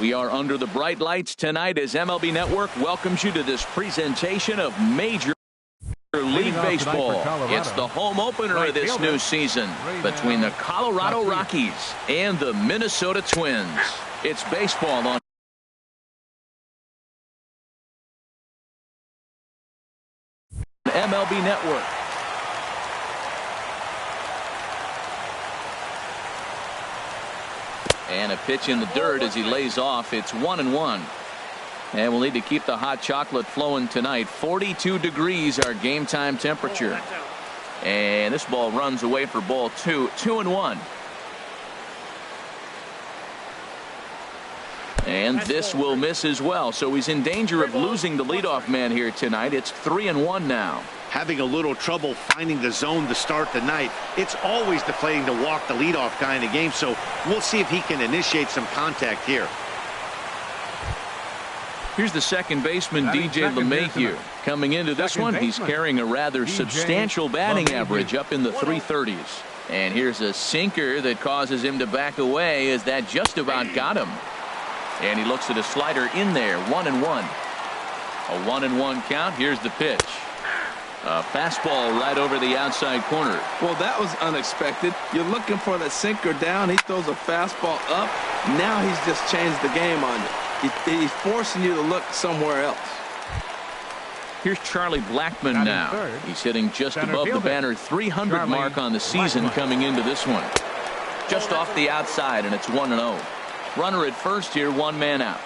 We are under the bright lights tonight as MLB Network welcomes you to this presentation of Major League Baseball. It's the home opener of this new season between the Colorado Rockies and the Minnesota Twins. It's baseball on MLB Network. And a pitch in the dirt as he lays off. It's 1-1. And we'll need to keep the hot chocolate flowing tonight. 42 degrees our game time temperature. And this ball runs away for ball 2. 2-1. And this will miss as well. So he's in danger of losing the leadoff man here tonight. It's 3-1 now. Having a little trouble finding the zone to start the night. It's always deflating to walk the leadoff guy in the game, so we'll see if he can initiate some contact here. Here's the second baseman, DJ LeMahieu. Coming into this one, he's carrying a rather substantial batting average up in the 330s. And here's a sinker that causes him to back away as that just about got him. And he looks at a slider in there. 1-1. A 1-1 count. Here's the pitch. A fastball right over the outside corner. Well, that was unexpected. You're looking for the sinker down. He throws a fastball up. Now he's just changed the game on you. He's forcing you to look somewhere else. Here's Charlie Blackmon now. He's hitting just above the banner 300 mark on the season coming into this one. Just off the outside, and it's 1-0. Runner at first here, one man out.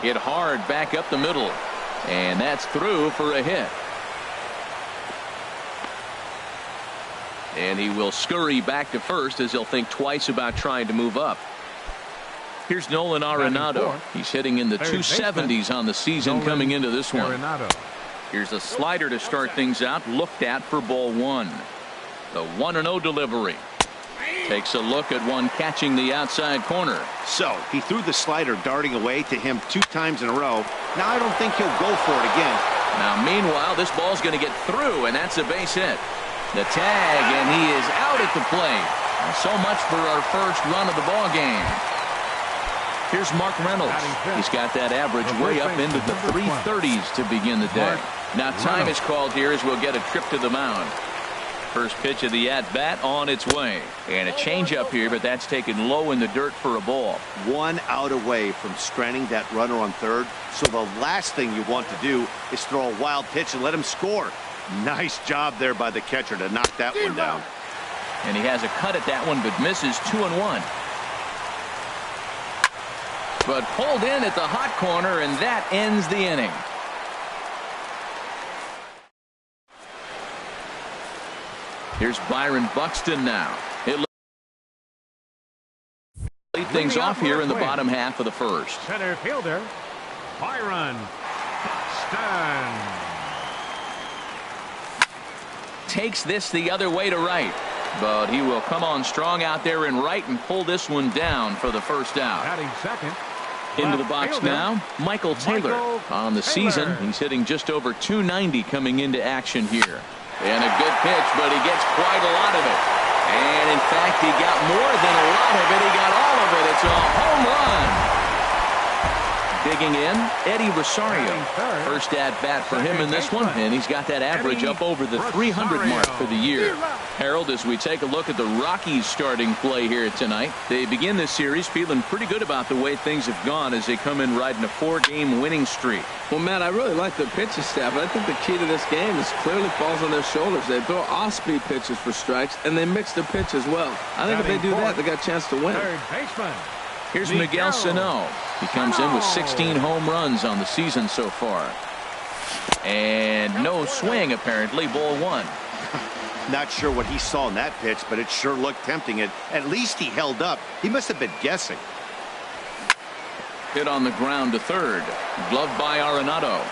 Hit hard back up the middle. And that's through for a hit. And he will scurry back to first as he'll think twice about trying to move up. Here's Nolan Arenado. He's hitting in the 270s on the season coming into this one. Here's a slider to start things out. Looked at for ball 1. The 1-0 delivery. Takes a look at one catching the outside corner. So he threw the slider darting away to him 2 times in a row. Now I don't think he'll go for it again. Now meanwhile, this ball's going to get through, and that's a base hit. The tag, and he is out at the plate. And so much for our first run of the ball game. Here's Mark Reynolds. He's got that average way up into the 330s to begin the day. Now time is called here as we'll get a trip to the mound. First pitch of the at-bat on its way. And a changeup here, but that's taken low in the dirt for a ball. 1 out away from stranding that runner on third. So the last thing you want to do is throw a wild pitch and let him score. Nice job there by the catcher to knock that one down. And he has a cut at that one, but misses. 2-1. But pulled in at the hot corner, and that ends the inning. Here's Byron Buxton now. He'll lead things off here in the bottom half of the first. Center fielder, Byron Buxton. Takes this the other way to right. But he will come on strong out there in right and pull this one down for the first out. Batting second. Into the box now, Michael Taylor. On the season, he's hitting just over 290 coming into action here. And a good pitch, but he gets quite a lot of it. And in fact, he got more than a lot of it. He got all of it. It's a home run. Digging in, Eddie Rosario. First at bat for him in this one, and he's got that average up over the 300 mark for the year. Harold, as we take a look at the Rockies starting play here tonight, they begin this series feeling pretty good about the way things have gone as they come in riding a 4-game winning streak. Well, Matt, I really like the pitching staff, but I think the key to this game is clearly falls on their shoulders. They throw off-speed pitches for strikes, and they mix the pitch as well. I think if they do that, they got a chance to win. Third baseman. Here's Miguel Sano. He comes in with 16 home runs on the season so far. And no swing, apparently. Ball 1. Not sure what he saw in that pitch, but it sure looked tempting. At least he held up. He must have been guessing. Hit on the ground to third. Gloved by Arenado.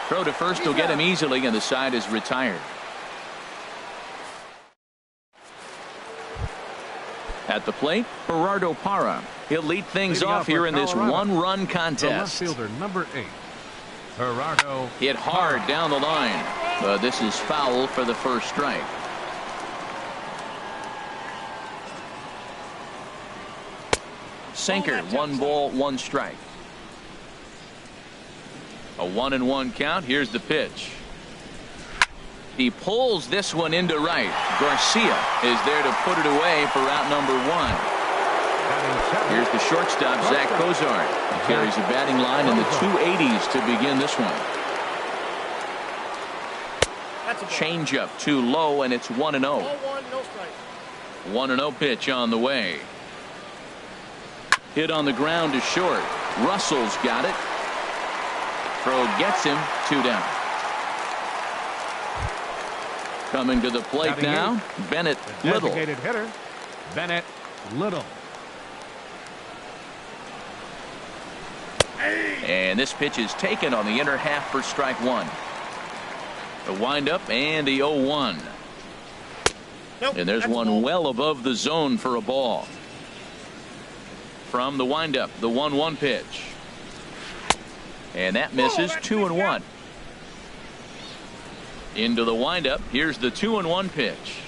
Throw to first will get him easily, and the side is retired. At the plate, Gerardo Parra. He'll lead things off here in this one-run contest. The left fielder, number 8, Gerardo. Hit hard down the line. This is foul for the first strike. Sinker, 1 ball, 1 strike. A 1-1 count. Here's the pitch. He pulls this one into right. Garcia is there to put it away for out number 1. Here's the shortstop, Zach Cozart. He carries a batting line in the 280s to begin this one. Changeup too low, and it's 1-0. 1-0 pitch on the way. Hit on the ground to short. Russell's got it. Throw gets him, 2 down. Coming to the plate now, Bennett Little. Designated hitter, Bennett Little. And this pitch is taken on the inner half for strike 1. The windup and the 0-1. And there's one well above the zone for a ball. From the windup, the 1-1 pitch. And that misses, 2-1. Into the windup. Here's the 2-1 pitch.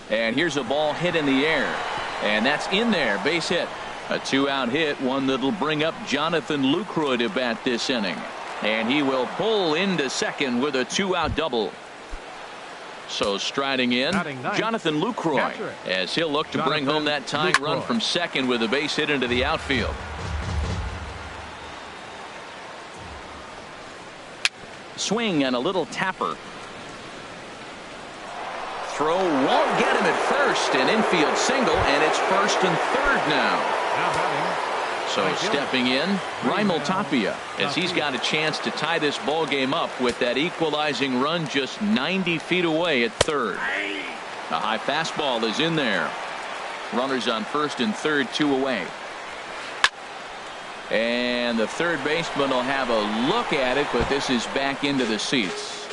And here's a ball hit in the air. And that's in there. Base hit. A 2-out hit, one that'll bring up Jonathan Lucroy to bat this inning. And he will pull into second with a 2-out double. So striding in, Jonathan Lucroy, as he'll look to bring home that tying run from second with a base hit into the outfield. Swing and a little tapper. Throw won't get him at first. An infield single, and it's first and third now. So stepping in, Raimel Tapia, as he's got a chance to tie this ball game up with that equalizing run just 90 feet away at third. A high fastball is in there. Runners on first and third, 2 away. And the third baseman will have a look at it, but this is back into the seats.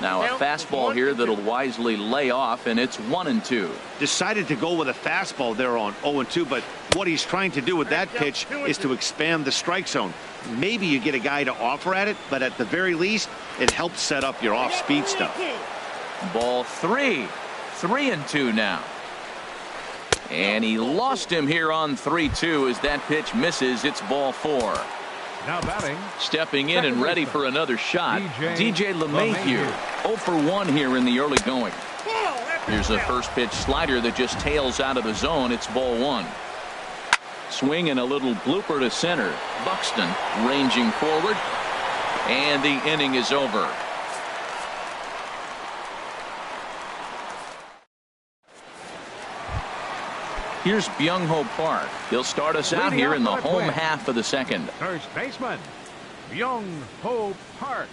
Now a fastball here that'll wisely lay off, and it's 1-2. Decided to go with a fastball there on 0-2, but what he's trying to do with that pitch is to expand the strike zone. Maybe you get a guy to offer at it, but at the very least, it helps set up your off-speed stuff. Ball 3. 3-2 now. And he lost him here on 3-2 as that pitch misses. It's ball 4. Now batting. Stepping in and ready for another shot, DJ LeMahieu. 0 for 1 here in the early going. Here's a first pitch slider that just tails out of the zone. It's ball 1. Swing and a little blooper to center. Buxton ranging forward. And the inning is over. Here's Byung-Ho Park. He'll start us out here in the home half of the second. First baseman, Byung-Ho Park.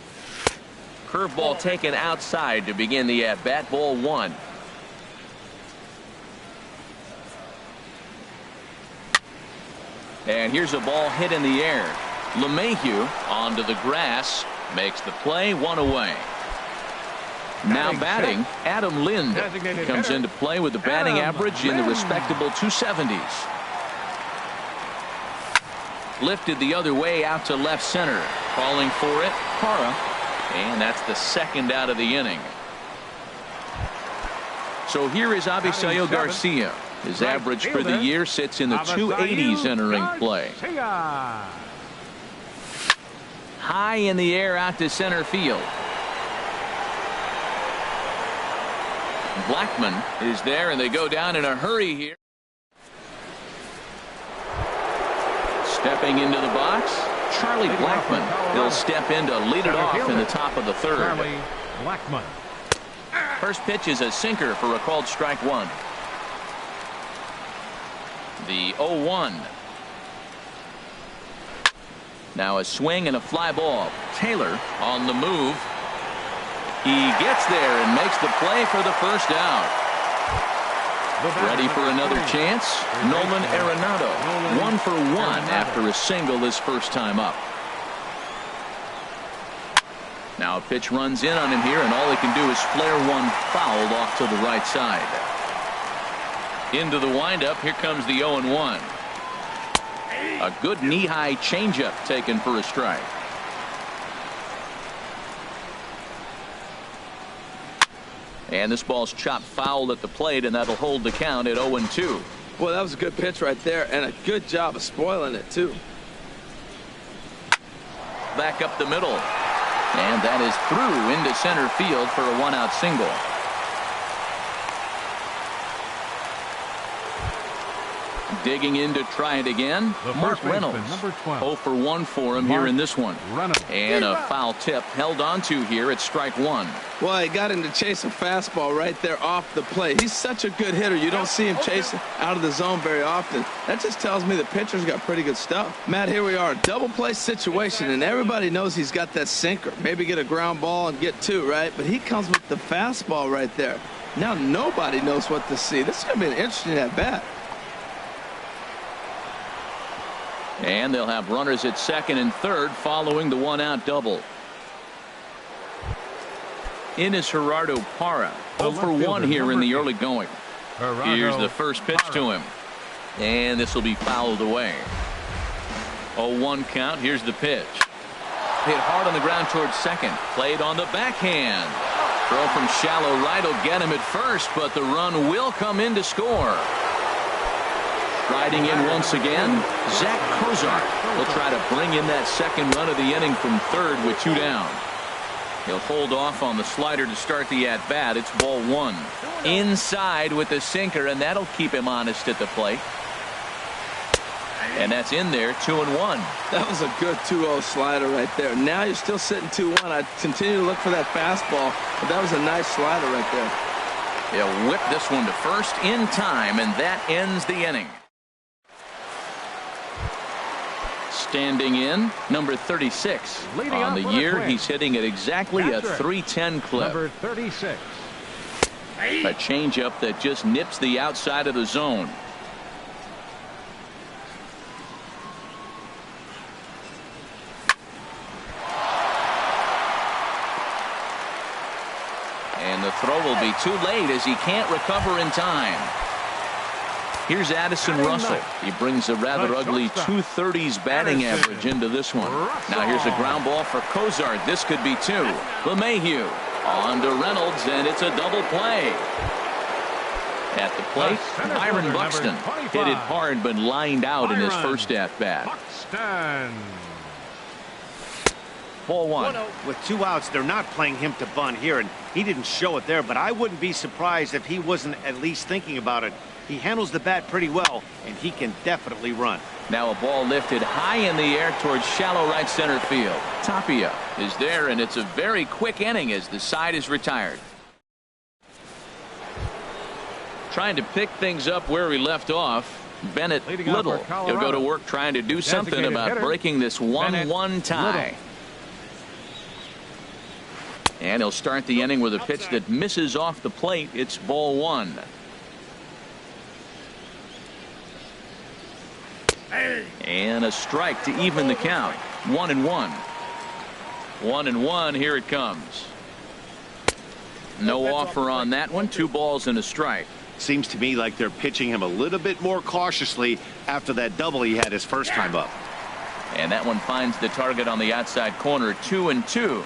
Curveball taken outside to begin the at-bat. Ball 1. And here's a ball hit in the air. LeMahieu onto the grass. Makes the play, 1 away. Now batting, Adam Lind comes into play with the batting average in the respectable 270s. Lifted the other way out to left center. Calling for it, Parra. And that's the second out of the inning. So here is Avisail Garcia. His average for the year sits in the 280s entering play. High in the air out to center field. Blackman is there, and they go down in a hurry here. Stepping into the box, Charlie Blackman. He'll step in to lead it off in the top of the third. Charlie Blackman. First pitch is a sinker for a called strike 1. The 0-1. Now a swing and a fly ball. Taylor on the move. He gets there and makes the play for the first out. Ready for another chance? Nolan Arenado. 1 for 1 after a single his first time up. Now a pitch runs in on him here, and all he can do is flare one foul off to the right side. Into the windup. Here comes the 0-1. A good knee-high changeup taken for a strike. And this ball's chopped foul at the plate, and that'll hold the count at 0-2. Boy, that was a good pitch right there, and a good job of spoiling it, too. Back up the middle. And that is through into center field for a one-out single. Digging in to try it again. Mark Reynolds. 0 for 1 for him here in this one. And a foul tip held onto here at strike one. Well, he got him to chase a fastball right there off the plate. He's such a good hitter. You don't see him chasing out of the zone very often. That just tells me the pitcher's got pretty good stuff. Matt, here we are, double play situation, and everybody knows he's got that sinker. Maybe get a ground ball and get two, right? But he comes with the fastball right there. Now nobody knows what to see. This is going to be an interesting at bat. And they'll have runners at second and third following the one-out double. In is Gerardo Parra. 0 for 1 here in the early going. Here's the first pitch to him. And this will be fouled away. 0-1 count. Here's the pitch. Hit hard on the ground towards second. Played on the backhand. Throw from shallow right will get him at first, but the run will come in to score. Riding in once again, Zach Cozart will try to bring in that second run of the inning from third with 2 down. He'll hold off on the slider to start the at-bat. It's ball 1. Inside with the sinker, and that'll keep him honest at the plate. And that's in there, 2-1. That was a good 2-0 slider right there. Now you're still sitting 2-1. I'd continue to look for that fastball, but that was a nice slider right there. He'll whip this one to first in time, and that ends the inning. Standing in, number 36. On the year, he's hitting at exactly a .310 clip. Number 36. A changeup that just nips the outside of the zone. And the throw will be too late as he can't recover in time. Here's Addison Russell. He brings a rather ugly 230s batting average into this one. Now here's a ground ball for Cozart. This could be 2. LeMahieu on to Reynolds, and it's a double play. At the plate, Byron Buxton hit it hard but lined out in his first at-bat. Ball 1. With 2 outs, they're not playing him to bunt here, and he didn't show it there, but I wouldn't be surprised if he wasn't at least thinking about it. He handles the bat pretty well, and he can definitely run. Now a ball lifted high in the air towards shallow right center field. Tapia is there, and it's a very quick inning as the side is retired. Trying to pick things up where we left off. Bennett Little. He'll go to work trying to do something about breaking this 1-1 tie. And he'll start the inning with a pitch that misses off the plate. It's ball 1. And a strike to even the count. 1-1. 1-1. Here it comes. No offer on that one. 2 balls and a strike. Seems to me like they're pitching him a little bit more cautiously after that double he had his first time up. And that one finds the target on the outside corner. 2-2.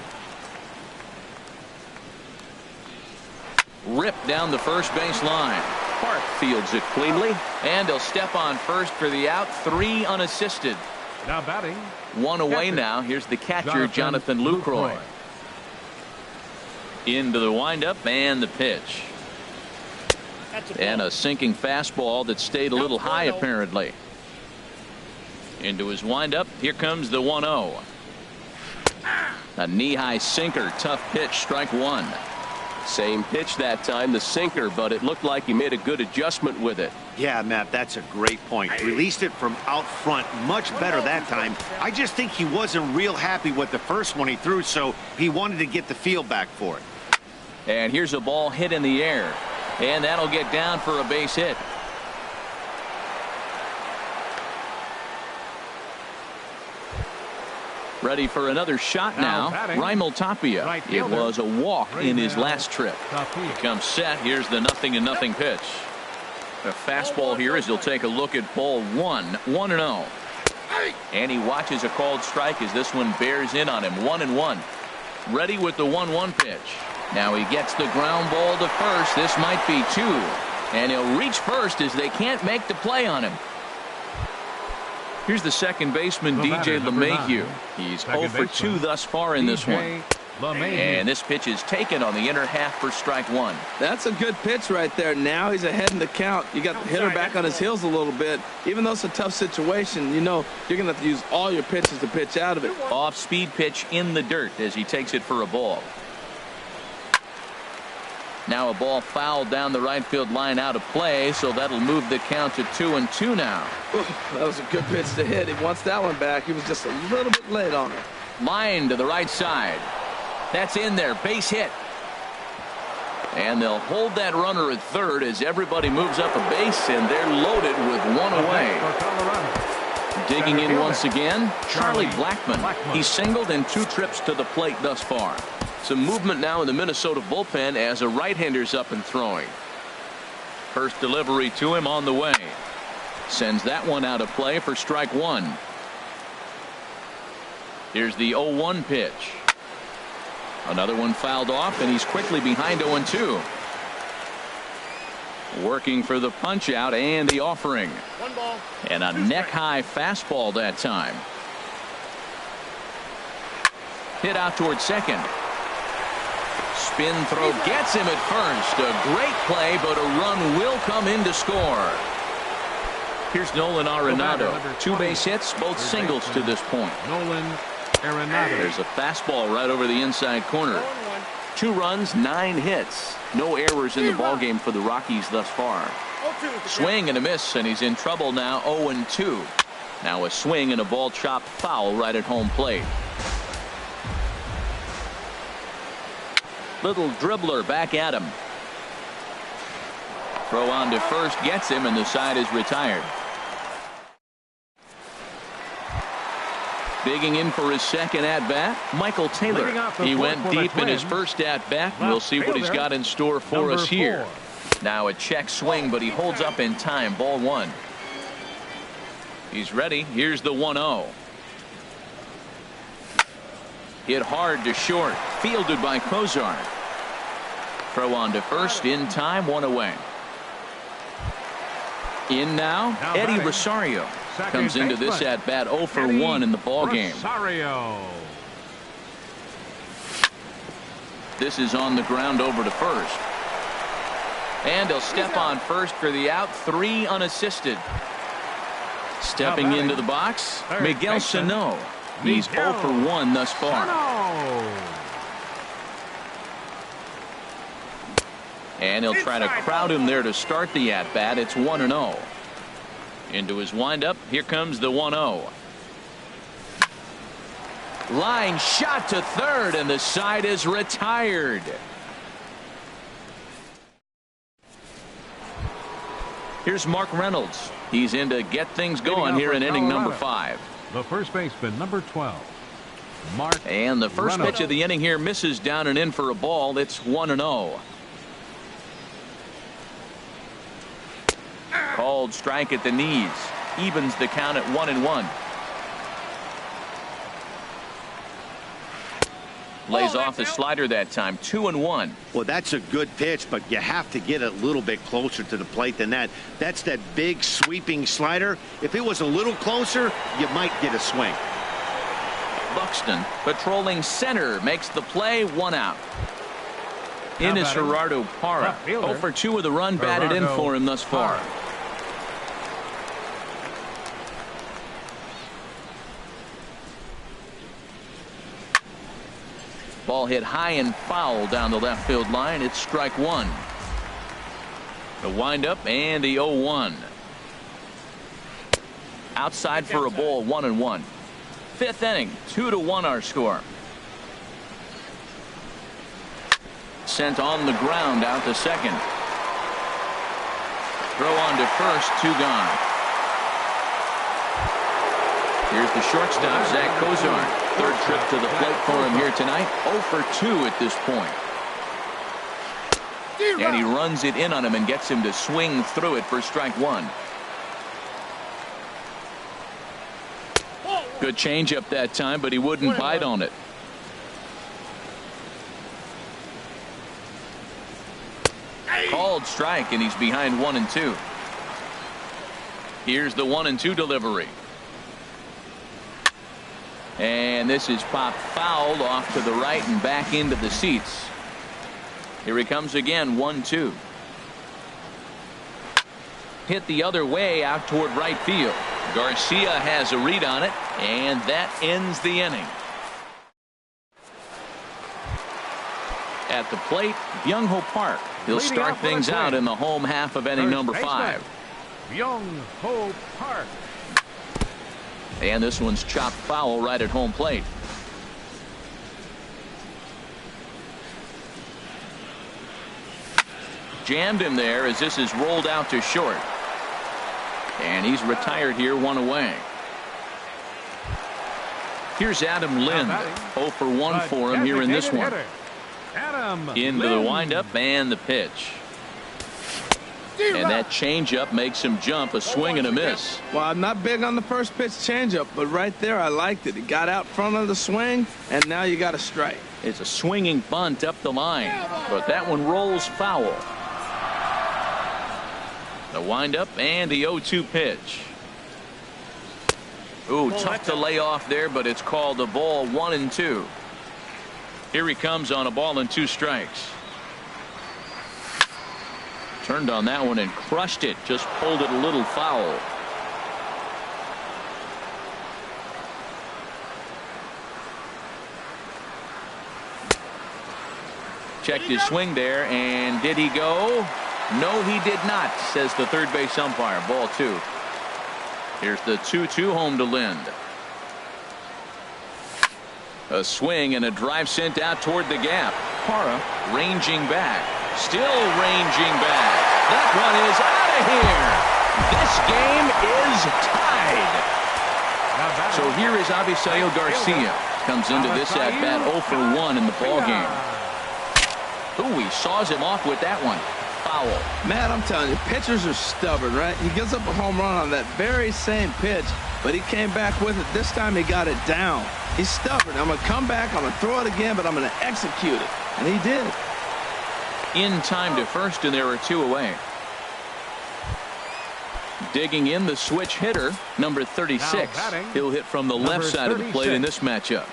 Ripped down the first base line. Park fields it cleanly, and he'll step on first for the out. 3 unassisted. Now batting. 1 away now. Here's the catcher, Jonathan Lucroy. Into the windup and the pitch. And a sinking fastball that stayed a little high apparently. Into his windup. Here comes the 1-0. A knee-high sinker. Tough pitch. Strike 1. Same pitch that time, the sinker, but it looked like he made a good adjustment with it. Yeah, Matt, that's a great point. Released it from out front much better that time. I just think he wasn't real happy with the first one he threw, so he wanted to get the feel back for it. And here's a ball hit in the air, and that'll get down for a base hit. Ready for another shot now. Raimel Tapia. It was a walk in his last trip. He comes set. Here's the 0-0 pitch. A fastball here as he'll take a look at ball 1. 1-0. And he watches a called strike as this one bears in on him. 1-1. Ready with the 1-1 pitch. Now he gets the ground ball to first. This might be 2. And he'll reach first as they can't make the play on him. Here's the second baseman, DJ LeMahieu. He's 0 for 2 thus far in this one. And this pitch is taken on the inner half for strike 1. That's a good pitch right there. Now he's ahead in the count. You got the hitter back on his heels a little bit. Even though it's a tough situation, you know you're going to have to use all your pitches to pitch out of it. Off-speed pitch in the dirt as he takes it for a ball. Now a ball fouled down the right field line out of play, so that'll move the count to 2-2 now. That was a good pitch to hit. He wants that one back. He was just a little bit late on it. Line to the right side. That's in there. Base hit. And they'll hold that runner at third as everybody moves up a base, and they're loaded with 1 away. Digging in once again, Charlie Blackmon. He's singled in 2 trips to the plate thus far. Some movement now in the Minnesota bullpen as a right-hander's up and throwing. First delivery to him on the way. Sends that one out of play for strike 1. Here's the 0-1 pitch. Another one fouled off, and he's quickly behind 0-2. Working for the punch out and the offering. 1 ball. And a neck-high fastball that time. Hit out towards second. Spin throw gets him at first. A great play, but a run will come in to score. Here's Nolan Arenado. 2 base hits, both singles to this point. Nolan Arenado. There's a fastball right over the inside corner. 2 runs, 9 hits. No errors in the ballgame for the Rockies thus far. Swing and a miss, and he's in trouble now. 0-2. Now a swing and a ball chopped foul right at home plate. Little dribbler back at him. Throw on to first gets him, and the side is retired. Digging in for his second at-bat, Michael Taylor. He went deep in his first at-bat. We'll see what he's got in store for us here. Now a check swing, but he holds up in time. Ball 1. He's ready. Here's the 1-0. Hit hard to short. Fielded by Kozar. Throw on to first in time. 1 away. In now Eddie Rosario. Comes into this at bat 0 for 1 in the ball game. Rosario. This is on the ground over to first. And he'll step on first for the out. 3 unassisted. Stepping into the box, Miguel Sano. He's 0 for 1 thus far. And he'll try to crowd him there to start the at bat. It's 1-0. Into his windup. Here comes the 1-0. Line shot to third, and the side is retired. Here's Mark Reynolds. He's in to get things going here in inning number 5. The first baseman, number 12, Mark. And the first Reynolds. pitch of the inning here misses down and in for a ball. It's 1-0. Called strike at the knees. Evens the count at 1-1. Lays off the slider that time. 2-1. Well, that's a good pitch, but you have to get a little bit closer to the plate than that. That's that big sweeping slider. If it was a little closer, you might get a swing. Buxton patrolling center makes the play. 1 out. In is Gerardo Parra. 0 for 2 with a run batted in for him thus far. Ball hit high and foul down the left field line. It's strike 1. The windup and the 0-1. Outside for a ball. 1-1. 5th inning. 2-1 our score. Sent on the ground out to second. Throw on to first. 2 gone. Here's the shortstop, Zach Kozar. 3rd trip to the plate for him here tonight. 0 for 2 at this point. And he runs it in on him and gets him to swing through it for strike 1. Good changeup that time, but he wouldn't bite on it. Called strike, and he's behind 1-2. Here's the 1-2 delivery. And this is popped fouled off to the right and back into the seats. Here he comes again, 1-2. Hit the other way out toward right field. Garcia has a read on it, and that ends the inning. At the plate, Byung-Ho Park. He'll start things out in the home half of inning number 5. Byung-Ho Park. And this one's chopped foul right at home plate. Jammed him there as this is rolled out to short. And he's retired here, 1 away. Here's Adam Lind. 0 for 1 for him here in this one. Into the windup and the pitch. And that changeup makes him jump, a swing and a miss. Well, I'm not big on the first pitch changeup, but right there I liked it. It got out front of the swing, and now you got a strike. It's a swinging bunt up the line, but that one rolls foul. The windup and the 0-2 pitch. Ooh, tough to lay off there, but it's called a ball, 1-2. Here he comes on a ball and 2 strikes. Turned on that one and crushed it. Just pulled it a little foul. Checked his swing there, and did he go? No, he did not, says the third base umpire. Ball 2. Here's the 2-2 home to Lind. A swing and a drive sent out toward the gap. Parra ranging back. Still ranging back. That one is out of here. This game is tied. So here is Avisail Garcia. Comes into this at bat 0 for 1 in the ball game. Ooh, he saws him off with that one. Foul. Matt, I'm telling you, pitchers are stubborn, right? He gives up a home run on that very same pitch, but he came back with it. This time he got it down. He's stubborn. I'm going to come back, I'm going to throw it again, but I'm going to execute it. And he did. In time to first, and there are 2 away. Digging in the switch hitter, number 36. He'll hit from the left side of the plate in this matchup.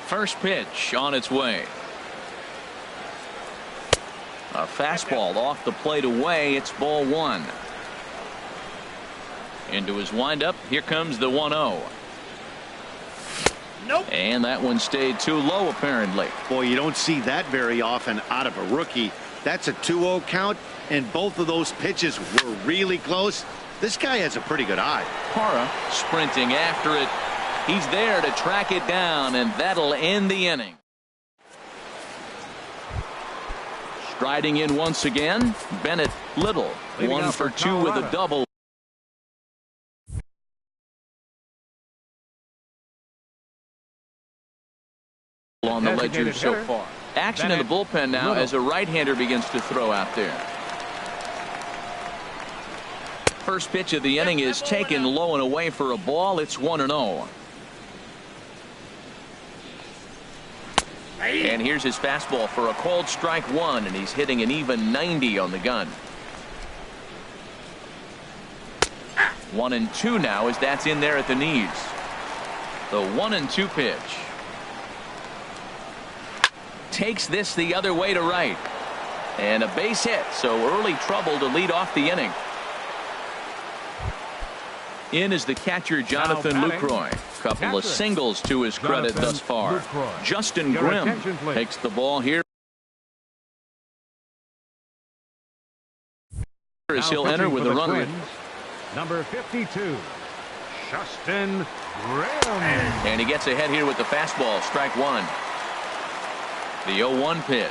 First pitch on its way. A fastball off the plate away. It's ball 1. Into his windup. Here comes the 1-0. Nope. And that one stayed too low, apparently. Boy, you don't see that very often out of a rookie. That's a 2-0 count, and both of those pitches were really close. This guy has a pretty good eye. Parra sprinting after it. He's there to track it down, and that'll end the inning. Striding in once again, Bennett Little. 1 for 2 with a double. On the ledger so far. Action in the bullpen now as a right-hander begins to throw out there. First pitch of the inning is taken low and away for a ball. It's 1-0. And here's his fastball for a called strike 1, and he's hitting an even 90 on the gun. 1-2 now as that's in there at the knees. The 1-2 pitch. Takes this the other way to right. And a base hit, so early trouble to lead off the inning. In is the catcher, Jonathan Lucroy. Couple of singles to his credit thus far. Justin Grimm takes the ball here. As he'll enter with a runner. Number 52, Justin Grimm. And he gets ahead here with the fastball. Strike 1. The 0-1 pitch.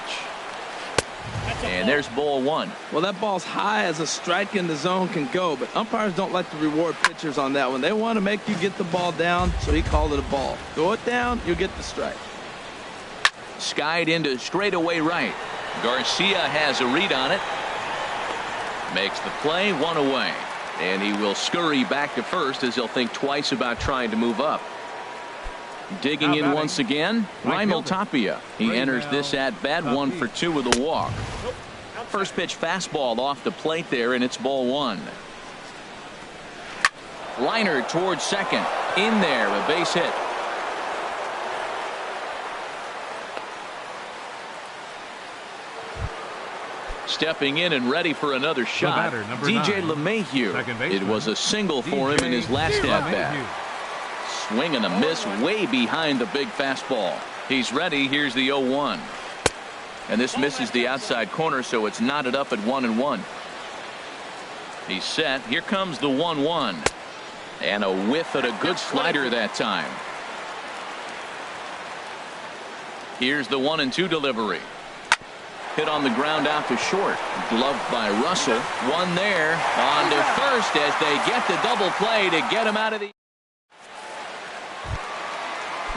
And there's ball 1. Well, that ball's high as a strike in the zone can go, but umpires don't like to reward pitchers on that one. They want to make you get the ball down, so he called it a ball. Throw it down, you'll get the strike. Skied into straightaway right. Garcia has a read on it. Makes the play, 1 away. And he will scurry back to first as he'll think twice about trying to move up. Digging in once again, Raimel Tapia. He enters this at bat 1 for 2 with a walk. First pitch fastball off the plate there, and it's ball 1. Liner towards second. In there, a base hit. Stepping in and ready for another shot, DJ LeMahieu. It was a single for him in his last at-bat. Swing and a miss way behind the big fastball. He's ready. Here's the 0-1. And this misses the outside corner, so it's knotted up at 1-1. He's set. Here comes the 1-1. And a whiff at a good slider that time. Here's the 1-2 delivery. Hit on the ground out to short. Gloved by Russell. One there. On to first as they get the double play to get him out of the...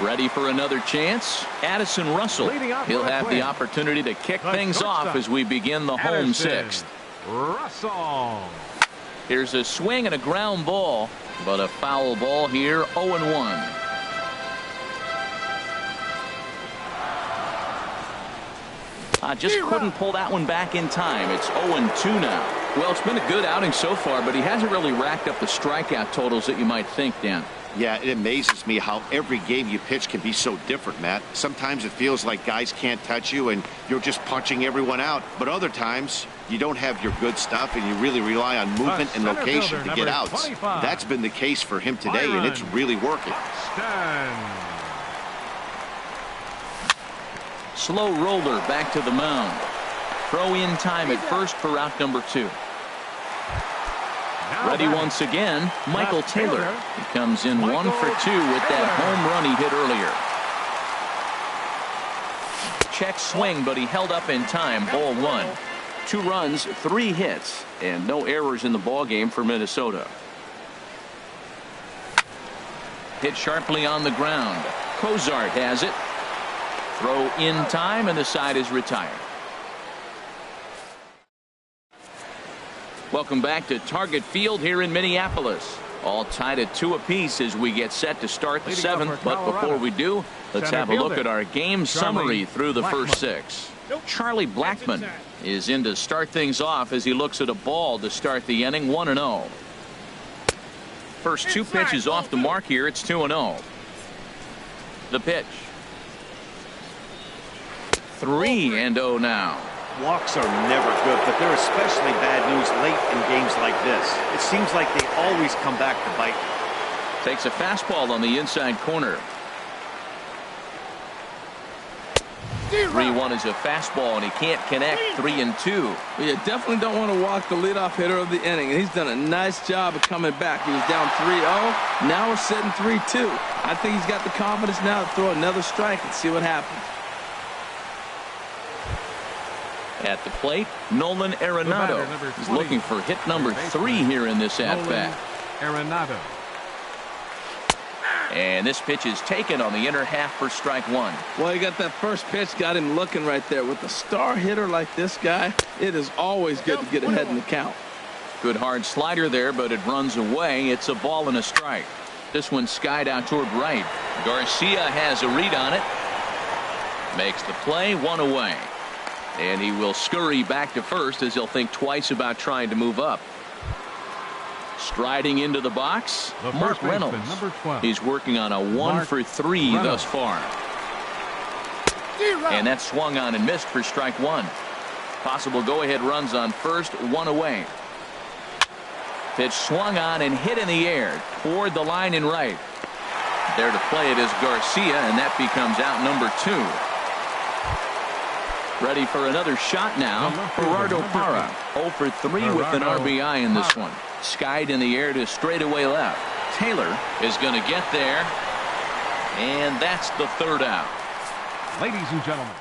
Ready for another chance. Addison Russell. He'll have the opportunity to kick things off as we begin the home sixth. Russell. Here's a swing and a ground ball, but a foul ball here. 0-1. Just couldn't pull that one back in time. It's 0-2 now. Well, it's been a good outing so far, but he hasn't really racked up the strikeout totals that you might think, Dan. Yeah, it amazes me how every game you pitch can be so different, Matt. Sometimes it feels like guys can't touch you and you're just punching everyone out. But other times you don't have your good stuff and you really rely on movement and location to get outs. 25. That's been the case for him today, and it's really working. Slow roller back to the mound. Throw in time at first for out number 2. Ready once again, Michael Taylor. He comes in 1 for 2 with that home run he hit earlier. Check swing, but he held up in time. Ball 1. 2 runs, 3 hits, and no errors in the ball game for Minnesota. Hit sharply on the ground. Cozart has it. Throw in time, and the side is retired. Welcome back to Target Field here in Minneapolis. All tied at 2 apiece as we get set to start the 7th. But before we do, let's have a look at our game summary through the first 6. Charlie Blackmon is in to start things off as he looks at a ball to start the inning. 1-0. First 2 pitches off the mark here. It's 2-0. The pitch. 3-0 now. Walks are never good, but they're especially bad news late in games like this. It seems like they always come back to bite. Takes a fastball on the inside corner. 3-1 is a fastball, and he can't connect. 3-2. Well, you definitely don't want to walk the leadoff hitter of the inning, and he's done a nice job of coming back. He was down 3-0. Now we're sitting 3-2. I think he's got the confidence now to throw another strike and see what happens. At the plate, Nolan Arenado is looking for hit number 3 here in this at-bat. Arenado. And this pitch is taken on the inner half for strike 1. Well, he got that first pitch, got him looking right there. With a star hitter like this guy, it is always good to get ahead in the count. Good hard slider there, but it runs away. It's a ball and a strike. This one skied out toward right. Garcia has a read on it. Makes the play, 1 away. And he will scurry back to first as he'll think twice about trying to move up. Striding into the box, Mark Reynolds. He's working on a 1 for 3 thus far. And that swung on and missed for strike 1. Possible go-ahead runs on first, 1 away. Pitch swung on and hit in the air toward the line in right. There to play it is Garcia, and that becomes out number 2. Ready for another shot now. Gerardo Parra 0 for 3 with an RBI in this one. Skied in the air to straightaway left. Taylor is going to get there. And that's the 3rd out. Ladies and gentlemen.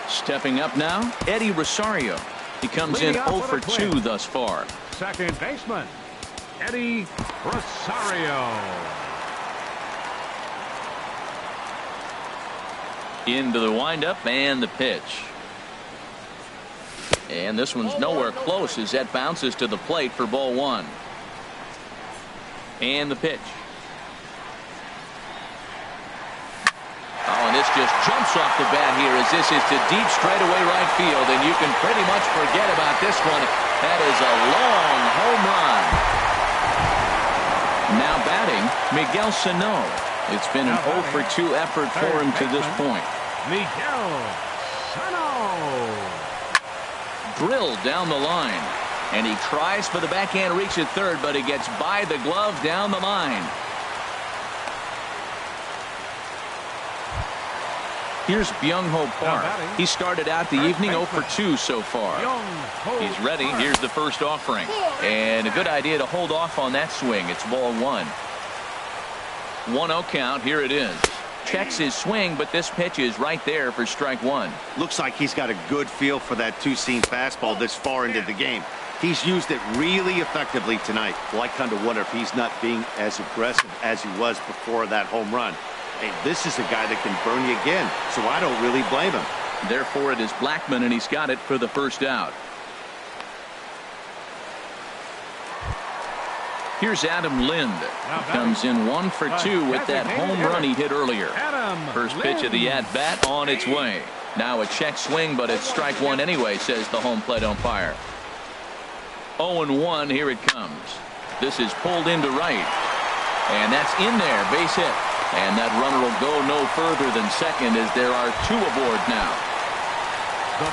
Stepping up now, Eddie Rosario. He comes in 0 for 2 thus far. Second baseman, Eddie Rosario. Into the windup and the pitch. And this one's nowhere close as that bounces to the plate for ball one. And the pitch. Oh, and this just jumps off the bat here as this is to deep straightaway right field, and you can pretty much forget about this one. That is a long home run. Now batting, Miguel Sano. It's been an 0 for 2 effort for him to this point. Miguel Sano. Drilled down the line, and he tries for the backhand reach at third, but he gets by the glove down the line. Here's Byung-Ho Park. He started out the evening 0 for 2 so far. He's ready. Here's the first offering. And a good idea to hold off on that swing. It's ball one. 1-0 count. Here it is. Checks his swing, but this pitch is right there for strike one. Looks like he's got a good feel for that two-seam fastball this far into the game. He's used it really effectively tonight. Well, I kind of wonder if he's not being as aggressive as he was before that home run. Hey, this is a guy that can burn you again, so I don't really blame him. Therefore, it is Blackmon, and he's got it for the first out. Here's Adam Lind. Comes in 1 for 2 with that home run he hit earlier. First pitch of the at-bat on its way. Now a check swing, but it's strike one anyway, says the home plate umpire. 0-1, here it comes. This is pulled into right. And that's in there, base hit. And that runner will go no further than second as there are 2 aboard now.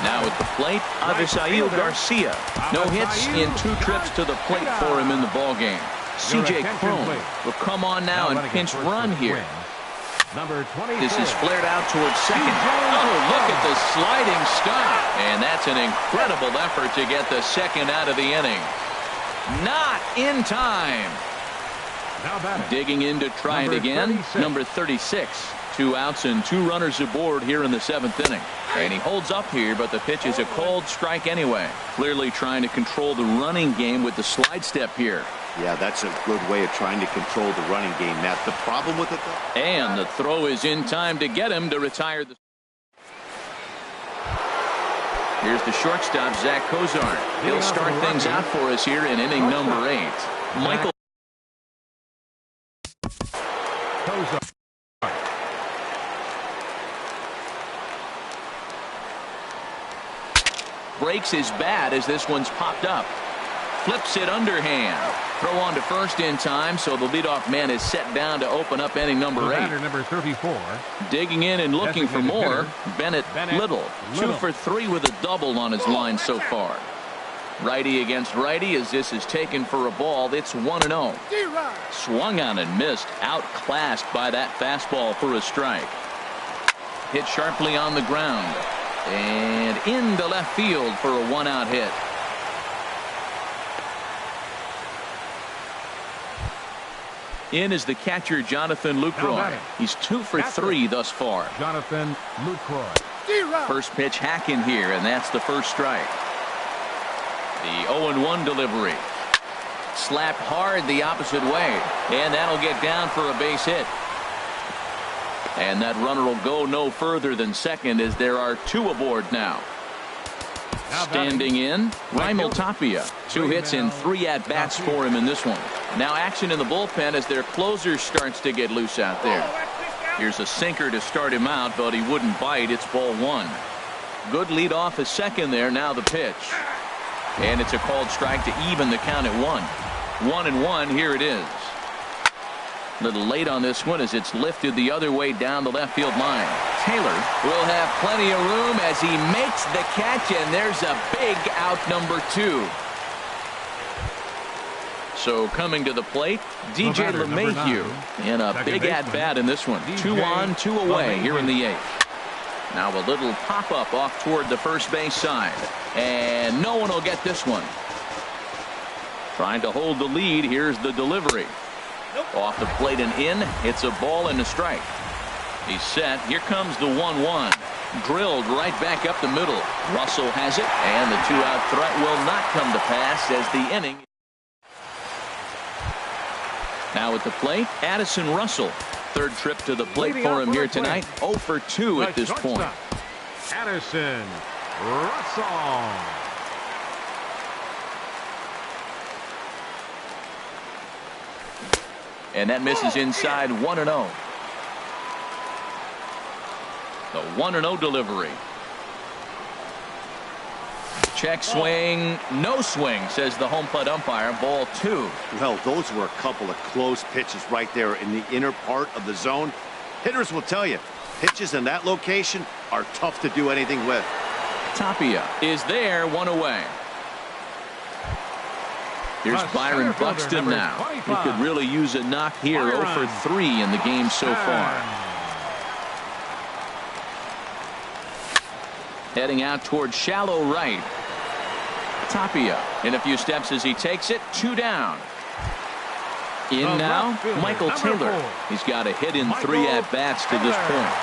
Now at the plate, Avisail Garcia. No hits in 2 trips to the plate for him in the ballgame. C.J. Cron will come on now and pinch run here. This is flared out towards second. Oh, look at the sliding stop. And that's an incredible effort to get the second out of the inning. Not in time. Digging in to try it again. Number 36. 2 outs and 2 runners aboard here in the 7th inning. And he holds up here, but the pitch is a called strike anyway. Clearly trying to control the running game with the slide step here. Yeah, that's a good way of trying to control the running game, Matt. The problem with it, though? And the throw is in time to get him to retire the... Here's the shortstop, Zach Cozart. He'll start things out for us here in inning number 8. Michael breaks his bat as this one's popped up. Flips it underhand. Throw on to first in time, so the leadoff man is set down to open up inning number 8. Number 34. Digging in and looking for more, Bennett Little. 2 for 3 with a double on his line so far. Righty against righty as this is taken for a ball. It's 1-0. Swung on and missed. Outclassed by that fastball for a strike. Hit sharply on the ground. And into left field for a 1-out hit. In is the catcher, Jonathan Lucroy. He's 2 for 3 thus far. Jonathan Lucroy. First pitch hack in here, and that's the first strike. The 0-1 delivery. Slapped hard the opposite way, and that'll get down for a base hit. And that runner will go no further than second as there are 2 aboard now. Standing in, Raimel Tapia. 2 hits and 3 at-bats for him in this one. Now action in the bullpen as their closer starts to get loose out there. Here's a sinker to start him out, but he wouldn't bite. It's ball 1. Good lead off at second there. Now the pitch. And it's a called strike to even the count at 1. 1-1, here it is. Little late on this one as it's lifted the other way down the left field line. Taylor will have plenty of room as he makes the catch, and there's a big out number 2. So coming to the plate, DJ LeMahieu in a big at-bat in this one. 2 on, 2 away here in the 8th. Now a little pop-up off toward the first base side. And no one will get this one. Trying to hold the lead. Here's the delivery. Off the plate and in. It's a ball and a strike. He's set. Here comes the 1-1. Drilled right back up the middle. Russell has it, and the 2-out threat will not come to pass as the inning. Now at the plate, Addison Russell. 3rd trip to the plate for him here tonight. 0 for 2 at this point. Addison Russell. And that misses inside 1-0. The 1-0 delivery. Check swing, no swing, says the home plate umpire. Ball 2. Well, those were a couple of close pitches right there in the inner part of the zone. Hitters will tell you, pitches in that location are tough to do anything with. Tapia is there, 1 away. Here's Byron Buxton now. He could really use a knock here. 0 for 3 in the game so far. Heading out toward shallow right. Tapia in a few steps as he takes it. 2 down. In now, Michael Taylor. He's got a hit in 3 at-bats to this point.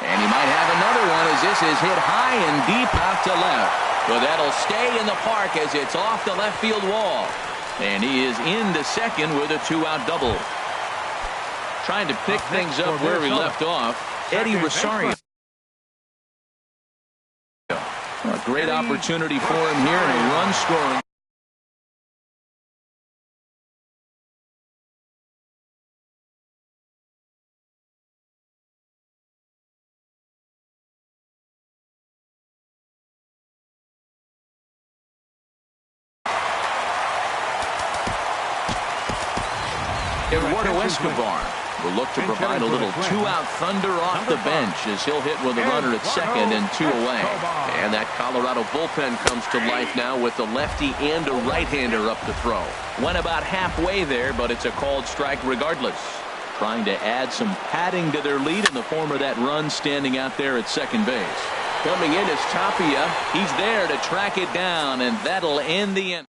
And he might have another one as this is hit high and deep out to left. But that'll stay in the park as it's off the left field wall. And he is into second with a 2-out double. Trying to pick things up where he left off, Eddie Rosario. A great opportunity for him here and a run scoring. Eduardo Escobar will look to provide a little 2-out thunder off the bench as he'll hit with a runner at second and 2 away. And that Colorado bullpen comes to life now with a lefty and a right-hander up to throw. Went about halfway there, but it's a called strike regardless. Trying to add some padding to their lead in the form of that run standing out there at second base. Coming in is Tapia. He's there to track it down, and that'll end the inning.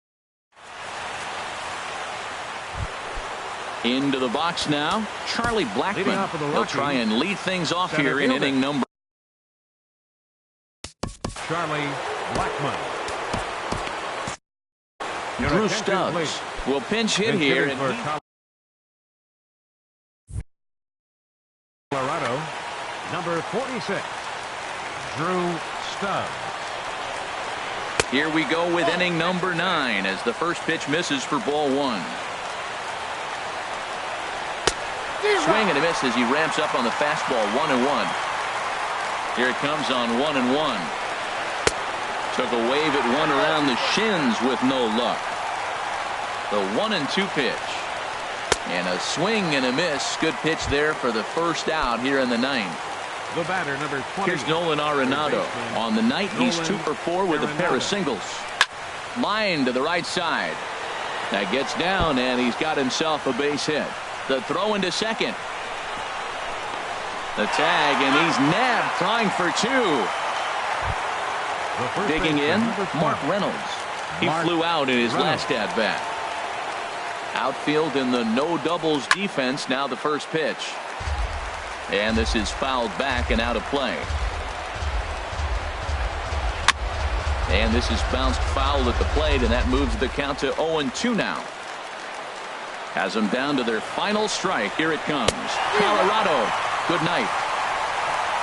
Into the box now, Charlie Blackmon. He'll try and lead things off here in inning number. Charlie Blackmon. Drew Stubbs will pinch hit here. And Colorado, number 46, Drew Stubbs. Here we go with inning number 9 as the first pitch misses for ball 1. Swing and a miss as he ramps up on the fastball. 1-1. Here it comes on 1-1. Took a wave at one around the shins with no luck. The 1-2 pitch. And a swing and a miss. Good pitch there for the first out here in the 9th. The batter, number 20. Here's Nolan Arenado. On the night, he's 2 for 4 with a pair of singles. Line to the right side. That gets down, and he's got himself a base hit. The throw into second. The tag, and he's nabbed, trying for 2. Digging in, Mark Reynolds. He flew out in his last at-bat. Outfield in the no doubles defense. Now the first pitch. And this is fouled back and out of play. And this is bounced foul at the plate, and that moves the count to 0-2 now. Has them down to their final strike. Here it comes. Colorado, good night.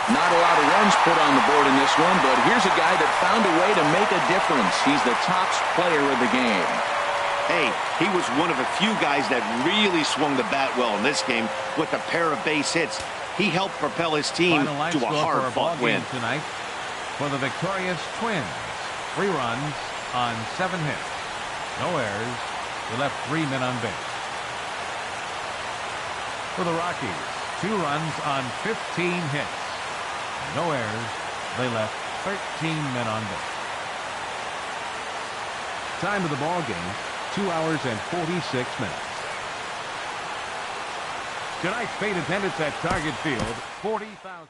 Not a lot of runs put on the board in this one, but here's a guy that found a way to make a difference. He's the top player of the game. Hey, he was one of a few guys that really swung the bat well in this game with a pair of base hits. He helped propel his team to a hard-fought win tonight for the victorious Twins. 3 runs on 7 hits. No errors. They left 3 men on base. For the Rockies, 2 runs on 15 hits. No errors. They left 13 men on base. Time of the ball game, 2 hours and 46 minutes. Tonight's paid attendance at Target Field, 40,000.